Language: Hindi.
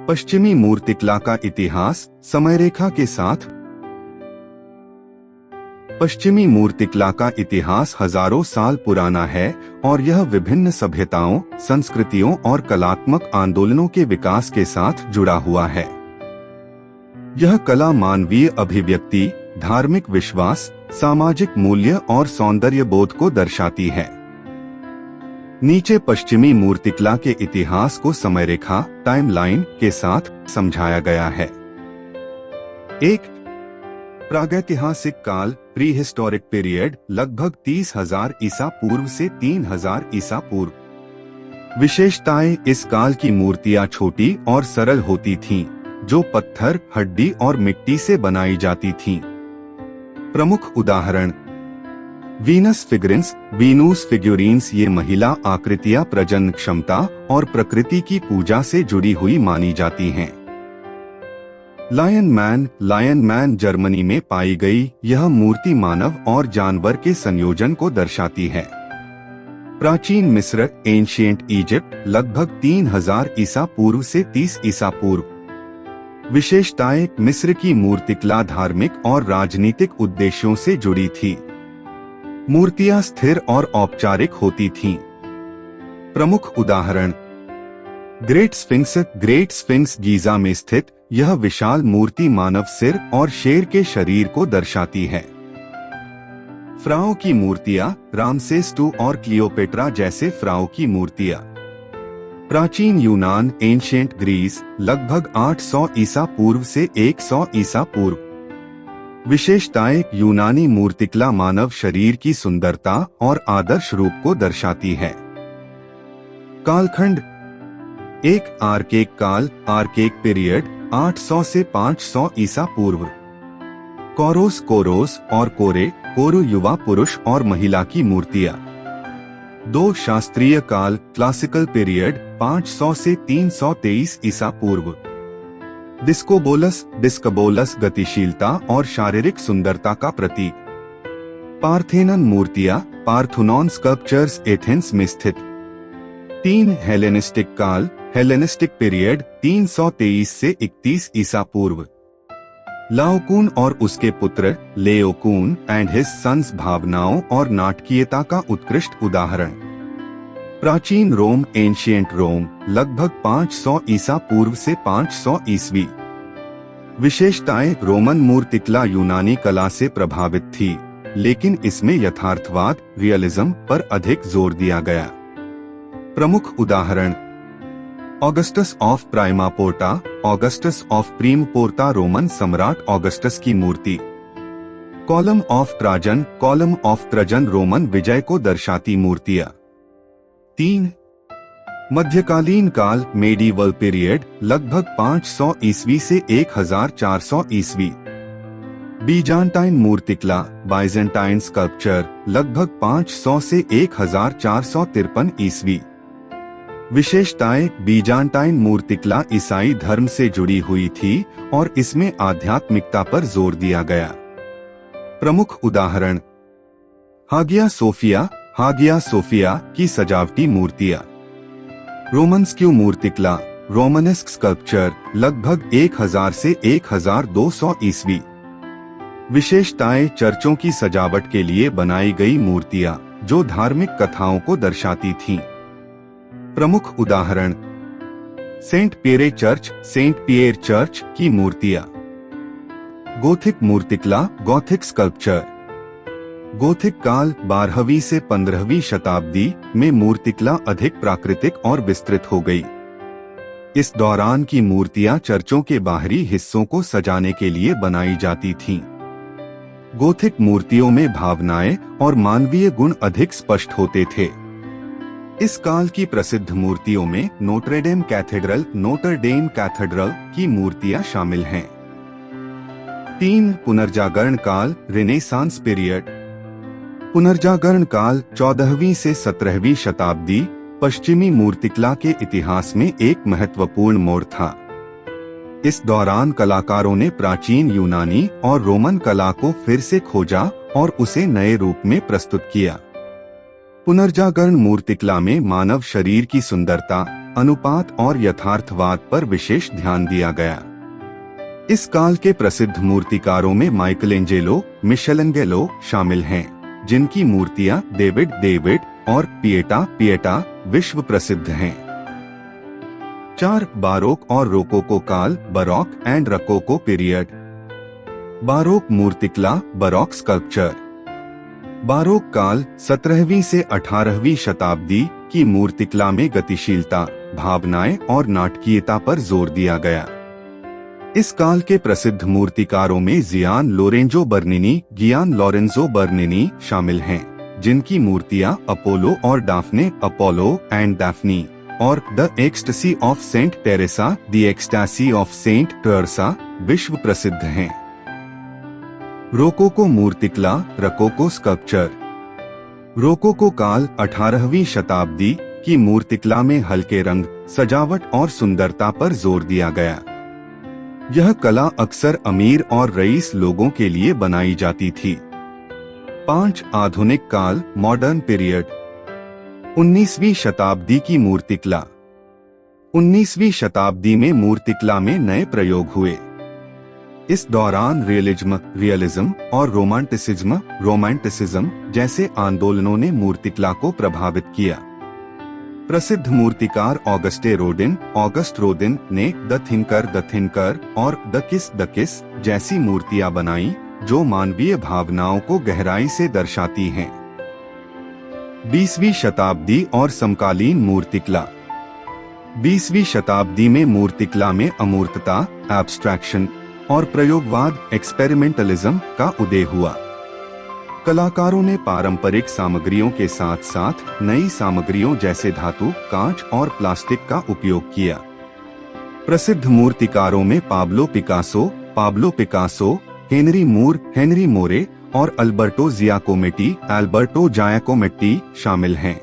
पश्चिमी मूर्तिकला का इतिहास समयरेखा के साथ। पश्चिमी मूर्तिकला का इतिहास हजारों साल पुराना है और यह विभिन्न सभ्यताओं, संस्कृतियों और कलात्मक आंदोलनों के विकास के साथ जुड़ा हुआ है। यह कला मानवीय अभिव्यक्ति, धार्मिक विश्वास, सामाजिक मूल्य और सौंदर्य बोध को दर्शाती है। नीचे पश्चिमी मूर्तिकला के इतिहास को समयरेखा, टाइमलाइन के साथ समझाया गया है। 1. प्रागैतिहासिक काल, प्री हिस्टोरिक पीरियड, लगभग 30,000 ईसा पूर्व से 3,000 ईसा पूर्व। विशेषताएं: इस काल की मूर्तियां छोटी और सरल होती थीं, जो पत्थर, हड्डी और मिट्टी से बनाई जाती थीं। प्रमुख उदाहरण: वीनस फिगरिन्स, वीनूस फिग्यूरिन्स। ये महिला आकृतियां प्रजनन क्षमता और प्रकृति की पूजा से जुड़ी हुई मानी जाती हैं। लायन मैन जर्मनी में पाई गई यह मूर्ति मानव और जानवर के संयोजन को दर्शाती है। प्राचीन मिस्र, एंशिएंट इजिप्ट, लगभग 3,000 ईसा पूर्व से 30 ईसा पूर्व। विशेषताएं: मिस्र की मूर्तिकला धार्मिक और राजनीतिक उद्देश्यों से जुड़ी थी। मूर्तियां स्थिर और औपचारिक होती थीं। प्रमुख उदाहरण: ग्रेट स्फिंक्स गीजा में स्थित यह विशाल मूर्ति मानव सिर और शेर के शरीर को दर्शाती है। फ्राओ की मूर्तियां, रामसेस II और क्लियोपेट्रा जैसे फ्राओ की मूर्तियां। प्राचीन यूनान, एंशिएंट ग्रीस, लगभग 800 ईसा पूर्व से 100 ईसा पूर्व। विशेषताएं: यूनानी मूर्तिकला मानव शरीर की सुंदरता और आदर्श रूप को दर्शाती है। कालखंड: 1. आर्केक काल, आर्केक पीरियड, 800 से 500 ईसा पूर्व। कोरोस और कोरु युवा पुरुष और महिला की मूर्तियां। 2. शास्त्रीय काल, क्लासिकल पीरियड, 500 से 323 ईसा पूर्व। डिस्कोबोलस गतिशीलता और शारीरिक सुंदरता का प्रतीक। पार्थेनन मूर्तियां, पार्थेनॉन स्कल्पचर्स, एथेंस में स्थित। 3. हेलेनिस्टिक काल, हेलेनिस्टिक पीरियड, 323 से 31 ईसा पूर्व। लाओकून और उसके पुत्र लेओकून एंड हिज सन्स भावनाओं और नाटकीयता का उत्कृष्ट उदाहरण। प्राचीन रोम, एंशिएंट रोम, लगभग 500 ईसा पूर्व से 500 ईस्वी। विशेषताएं: रोमन मूर्तिकला यूनानी कला से प्रभावित थी, लेकिन इसमें यथार्थवाद, रियलिज्म पर अधिक जोर दिया गया। प्रमुख उदाहरण: Augustus of prima पोर्टा, Augustus of prim पोर्टा, Roman सम्राट ऑगस्टस की मूर्ति। कॉलम ऑफ ट्रजन, रोमन विजय को दर्शाती मूर्तियां। 3. मध्यकालीन काल, मेडिवल पीरियड, लगभग 500 ईस्वी से 1400 ईस्वी। बीजांटाइन मूर्तिकला, बाइजेंटाइन स्कल्पचर, लगभग 500 से 1453 ईस्वी। विशेषताएं: बीजांटाइन मूर्तिकला ईसाई धर्म से जुड़ी हुई थी और इसमें आध्यात्मिकता पर जोर दिया गया। प्रमुख उदाहरण: हागिया सोफिया की सजावटी मूर्तियां। रोमन्स्क्यू मूर्तिकला, रोमनेस्क स्कल्पचर, लगभग 1000 से 1200 ईस्वी। विशेषताएं: चर्चों की सजावट के लिए बनाई गई मूर्तियां, जो धार्मिक कथाओं को दर्शाती थीं। प्रमुख उदाहरण: सेंट पियर चर्च की मूर्तियां। गोथिक मूर्तिकला, गॉथिक स्कल्पचर। गोथिक काल, 12वीं से 15वीं शताब्दी में मूर्तिकला अधिक प्राकृतिक और विस्तृत हो गई। इस दौरान की मूर्तियां चर्चों के बाहरी हिस्सों को सजाने के लिए बनाई जाती थीं। गोथिक मूर्तियों में भावनाएं और मानवीय गुण अधिक स्पष्ट होते थे। इस काल की प्रसिद्ध मूर्तियों में नोटरडेम कैथेड्रल की मूर्तियां शामिल हैं। 3. पुनर्जागरण काल, रेनेसांस पीरियड। पुनर्जागरण काल, 14वीं से 17वीं शताब्दी, पश्चिमी मूर्तिकला के इतिहास में एक महत्वपूर्ण मोड़ था। इस दौरान कलाकारों ने प्राचीन यूनानी और रोमन कला को फिर से खोजा और उसे नए रूप में प्रस्तुत किया। पुनर्जागरण मूर्तिकला में मानव शरीर की सुंदरता, अनुपात और यथार्थवाद पर विशेष ध्यान दिया गया। इस काल के प्रसिद्ध मूर्तिकारों में माइकलएंजेलो, मिशेलेंगेलो शामिल हैं, जिनकी मूर्तियां डेविड और पिएटा विश्व प्रसिद्ध हैं। 4 बारोक और रोकोको काल, बरॉक एंड रकोको पीरियड। बारोक मूर्तिकला, बरॉक स्कल्पचर। बारोक काल 17वीं से 18वीं शताब्दी की मूर्तिकला में गतिशीलता, भावनाएं और नाटकीयता पर जोर दिया गया। इस काल के प्रसिद्ध मूर्तिकारों में जियान लोरेंजो बर्निनी शामिल हैं, जिनकी मूर्तियां अपोलो और डाफने, अपोलो एंड डैफ्नी, और the ecstasy of Saint Teresa, the ecstasy of Saint Teresa विश्व प्रसिद्ध हैं। रोकोको मूर्तिकला, रकोको स्कल्पचर। रोकोको काल 18वीं शताब्दी की मूर्तिकला में हल्के रंग, सजावट और सुंदरता पर जोर दिया गया। यह कला अक्सर अमीर और रईस लोगों के लिए बनाई जाती थी। 5 आधुनिक काल, मॉडर्न पीरियड। 19वीं शताब्दी की मूर्तिकला। 19वीं शताब्दी में मूर्तिकला में नए प्रयोग हुए। इस दौरान रियलिज्म और रोमांटिसिज्म जैसे आंदोलनों ने मूर्तिकला को प्रभावित किया। प्रसिद्ध मूर्तिकार ऑगस्ट रोदिन ने द थिंकर और द किस जैसी मूर्तियां बनाई, जो मानवीय भावनाओं को गहराई से दर्शाती हैं। 20वीं शताब्दी और समकालीन मूर्तिकला। 20वीं शताब्दी में मूर्तिकला में अमूर्तता, एब्स्ट्रैक्शन और प्रयोगवाद, एक्सपेरिमेंटलिज्म का उदय हुआ। कलाकारों ने पारंपरिक सामग्रियों के साथ साथ नई सामग्रियों जैसे धातु, कांच और प्लास्टिक का उपयोग किया। प्रसिद्ध मूर्तिकारों में पाब्लो पिकासो, हेनरी मोरे और अल्बर्टो जायाकोमेट्टी शामिल हैं।